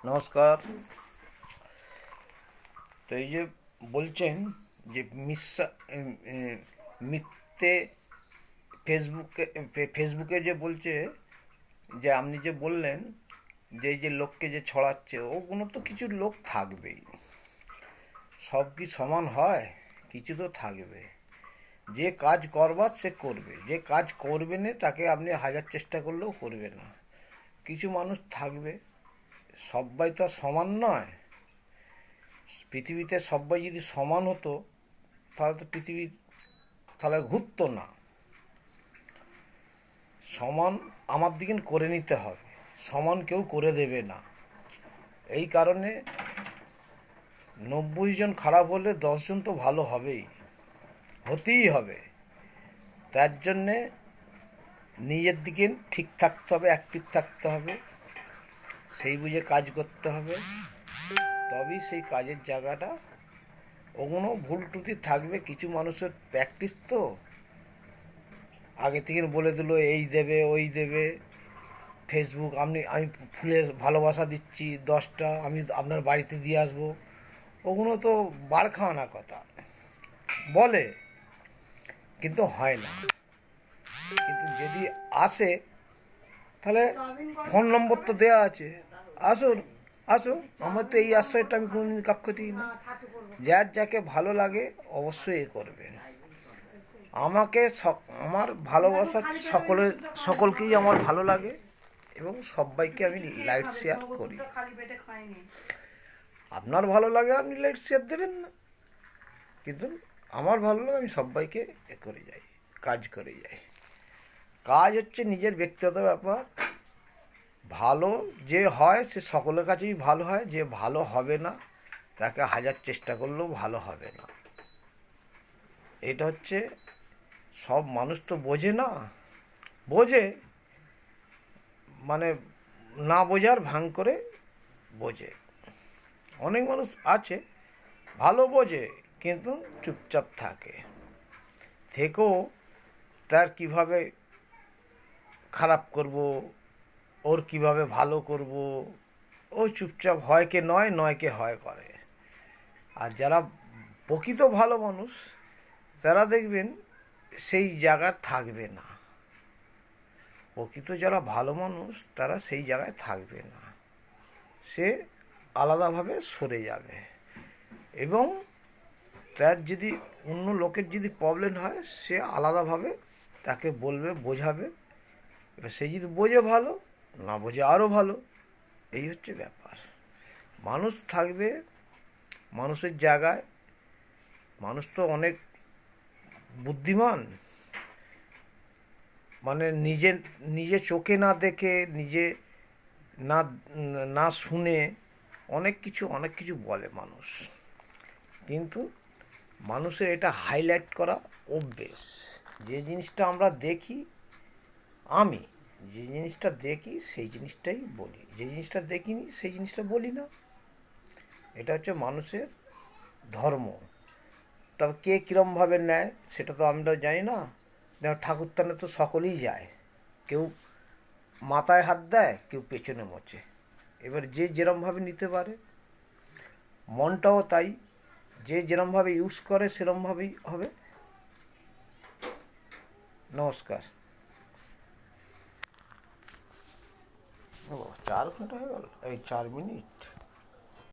নমস্কার। তো এই যে বলছেন যে মিথ্যে ফেসবুকে যে বলছে, যে আপনি যে বললেন যে এই যে লোককে যে ছড়াচ্ছে, ওগুলো তো কিছু লোক থাকবেই। সব কি সমান হয়? কিছু তো থাকবে। যে কাজ করবার সে করবে, যে কাজ করবে না তাকে আপনি হাজার চেষ্টা করলেও করবে না। কিছু মানুষ থাকবে, সবাই তো আর সমান নয়। পৃথিবীতে সবাই যদি সমান হতো তাহলে তো পৃথিবী তাহলে ঘুরতো না। সমান আমার দিকে করে নিতে হবে, সমান কেউ করে দেবে না। এই কারণে 90 জন খারাপ হলে 10 জন তো ভালো হবেই, হতেই হবে। তার জন্যে নিজের দিকে ঠিক থাকতে হবে, অ্যাক্টিভ থাকতে হবে, সেই বুঝে কাজ করতে হবে। তবেই সেই কাজের জায়গাটা, ওগুলো ভুল ত্রুটি থাকবে। কিছু মানুষের প্র্যাকটিস তো আগে থেকে বলে দিল এই দেবে ওই দেবে। ফেসবুক আমি ফুলের ভালোবাসা দিচ্ছি 10টা, আমি আপনার বাড়িতে দিয়ে আসবো। ওগুলো তো বাড় খাওয়ানা কথা বলে, কিন্তু হয় না। কিন্তু যদি আসে তাহলে ফোন নম্বর তো দেওয়া আছে, আসুন আসো। আমার তো এই আশ্রয়টা আমি কোনোদিন কাক্ষ দিই না। যার যাকে ভালো লাগে অবশ্যই এ করবেন। আমাকে আমার ভালোবাসা সকলকেই আমার ভালো লাগে, এবং সবাইকে আমি লাইট শেয়ার করি। আপনার ভালো লাগে আপনি লাইট শেয়ার দেবেন না, কিন্তু আমার ভালো লাগে আমি সবাইকে এ করে যাই, কাজ করে যাই। কাজ হচ্ছে নিজের ব্যক্তিগত ব্যাপার। ভালো যে হয় সে সকলের কাছেই ভালো হয়, যে ভালো হবে না তাকে হাজার চেষ্টা করলেও ভালো হবে না। এটা হচ্ছে, সব মানুষ তো বোঝে না। বোঝে মানে না বোঝার ভান করে বোঝে। অনেক মানুষ আছে ভালো বোঝে কিন্তু চুপচাপ থাকে, থেকেও তার কিভাবে খারাপ করব, ওর কিভাবে ভালো করব, ও চুপচাপ হয়কে নয়, নয়কে হয় করে। আর যারা প্রকৃত ভালো মানুষ তারা দেখবেন সেই জায়গার থাকবে না। প্রকৃত যারা ভালো মানুষ তারা সেই জায়গায় থাকবে না, সে আলাদাভাবে সরে যাবে। এবং তার যদি অন্য লোকের যদি প্রবলেম হয় সে আলাদাভাবে তাকে বলবে, বোঝাবে। এবার সে যদি বোঝে ভালো, না বোঝে আরও ভালো। এই হচ্ছে ব্যাপার। মানুষ থাকবে মানুষের জায়গায়। মানুষ তো অনেক বুদ্ধিমান, মানে নিজে নিজে চোখে না দেখে, নিজে না না শুনে অনেক কিছু বলে মানুষ। কিন্তু মানুষের এটা হাইলাইট করা অভ্যেস। যে জিনিসটা আমরা দেখি, আমি যে জিনিসটা দেখি সেই জিনিসটাই বলি, যে জিনিসটা দেখিনি সেই জিনিসটা বলি না। এটা হচ্ছে মানুষের ধর্ম। তবে কে কীরমভাবে নেয় সেটা তো আমরা জানি না। যেমন ঠাকুরতানে তো সকলেই যায়, কেউ মাথায় হাত দেয়, কেউ পেছনে মোচে। এবার যে যেরমভাবে নিতে পারে, মনটাও তাই, যে যেরমভাবে ইউজ করে সেরমভাবেই হবে। নমস্কার। ও 4 ঘন্টা হয়ে গেল, এই 4 মিনিট।